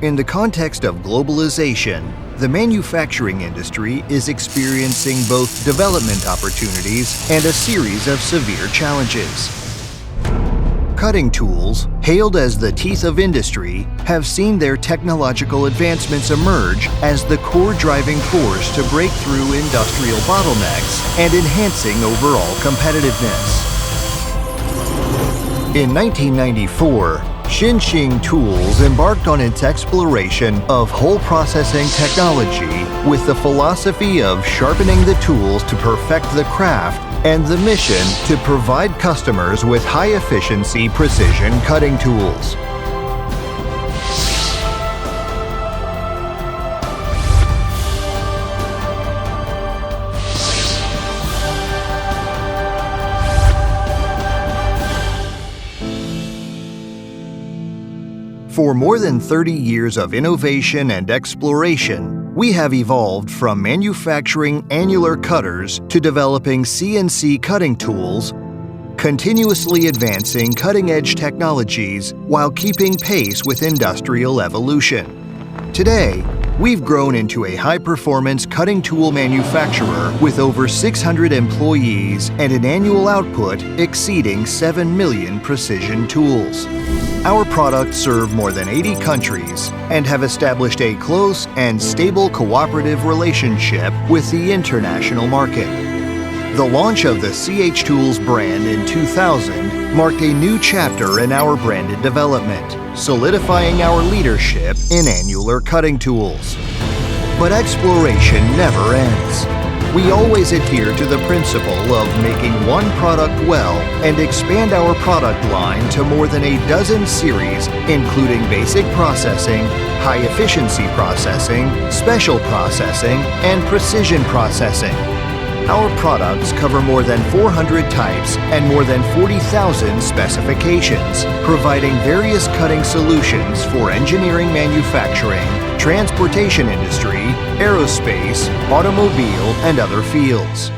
In the context of globalization, the manufacturing industry is experiencing both development opportunities and a series of severe challenges. Cutting tools, hailed as the teeth of industry, have seen their technological advancements emerge as the core driving force to break through industrial bottlenecks and enhancing overall competitiveness. In 1994, Xinxing Tools embarked on its exploration of whole processing technology with the philosophy of sharpening the tools to perfect the craft and the mission to provide customers with high-efficiency precision cutting tools. For more than 30 years of innovation and exploration, we have evolved from manufacturing annular cutters to developing CNC cutting tools, continuously advancing cutting-edge technologies while keeping pace with industrial evolution. Today, we've grown into a high-performance cutting tool manufacturer with over 600 employees and an annual output exceeding 7 million precision tools. Our products serve more than 80 countries and have established a close and stable cooperative relationship with the international market. The launch of the CH Tools brand in 2000 marked a new chapter in our branded development, solidifying our leadership in annular cutting tools. But exploration never ends. We always adhere to the principle of making one product well and expand our product line to more than a dozen series, including basic processing, high-efficiency processing, special processing, and precision processing. Our products cover more than 400 types and more than 40,000 specifications, providing various cutting solutions for engineering, manufacturing, transportation industry, aerospace, automobile, and other fields.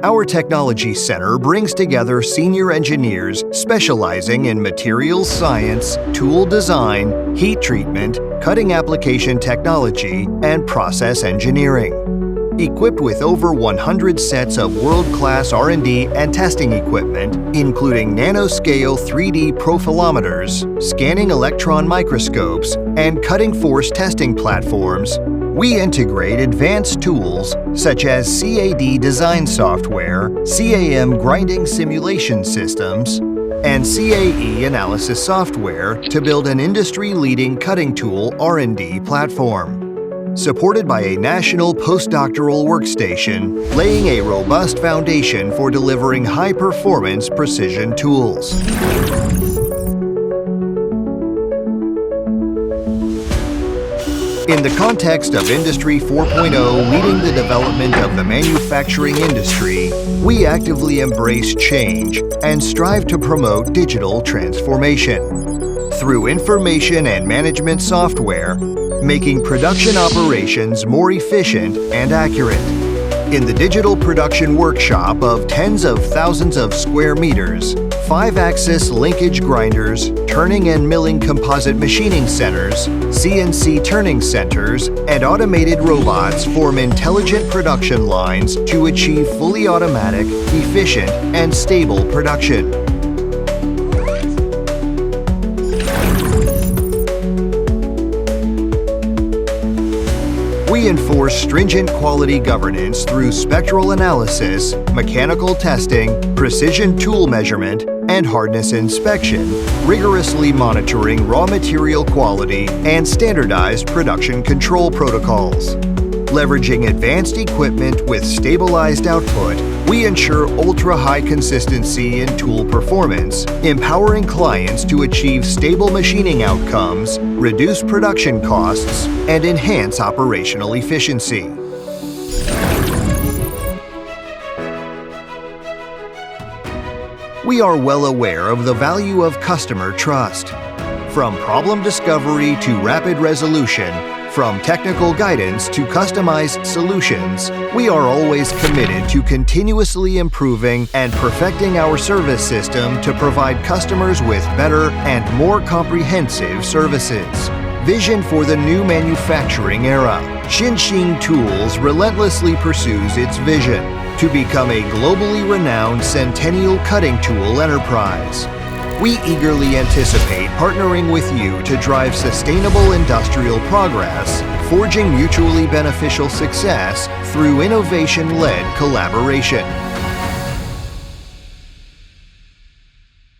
Our Technology Center brings together senior engineers specializing in materials science, tool design, heat treatment, cutting application technology, and process engineering. Equipped with over 100 sets of world-class R&D and testing equipment, including nanoscale 3D profilometers, scanning electron microscopes, and cutting force testing platforms, we integrate advanced tools such as CAD design software, CAM grinding simulation systems, and CAE analysis software to build an industry-leading cutting tool R&D platform. Supported by a national postdoctoral workstation, laying a robust foundation for delivering high-performance precision tools. In the context of Industry 4.0 leading the development of the manufacturing industry, we actively embrace change and strive to promote digital transformation. Through information and management software, making production operations more efficient and accurate. In the digital production workshop of tens of thousands of square meters, 5-axis linkage grinders, turning and milling composite machining centers, CNC turning centers, and automated robots form intelligent production lines to achieve fully automatic, efficient, and stable production. We enforce stringent quality governance through spectral analysis, mechanical testing, precision tool measurement, and hardness inspection, rigorously monitoring raw material quality and standardized production control protocols. Leveraging advanced equipment with stabilized output, we ensure ultra-high consistency in tool performance, empowering clients to achieve stable machining outcomes, reduce production costs, and enhance operational efficiency. We are well aware of the value of customer trust. From problem discovery to rapid resolution, From technical guidance to customized solutions, we are always committed to continuously improving and perfecting our service system to provide customers with better and more comprehensive services. Vision for the new manufacturing era. Xinxing Tools relentlessly pursues its vision to become a globally renowned centennial cutting tool enterprise. We eagerly anticipate partnering with you to drive sustainable industrial progress, forging mutually beneficial success through innovation-led collaboration.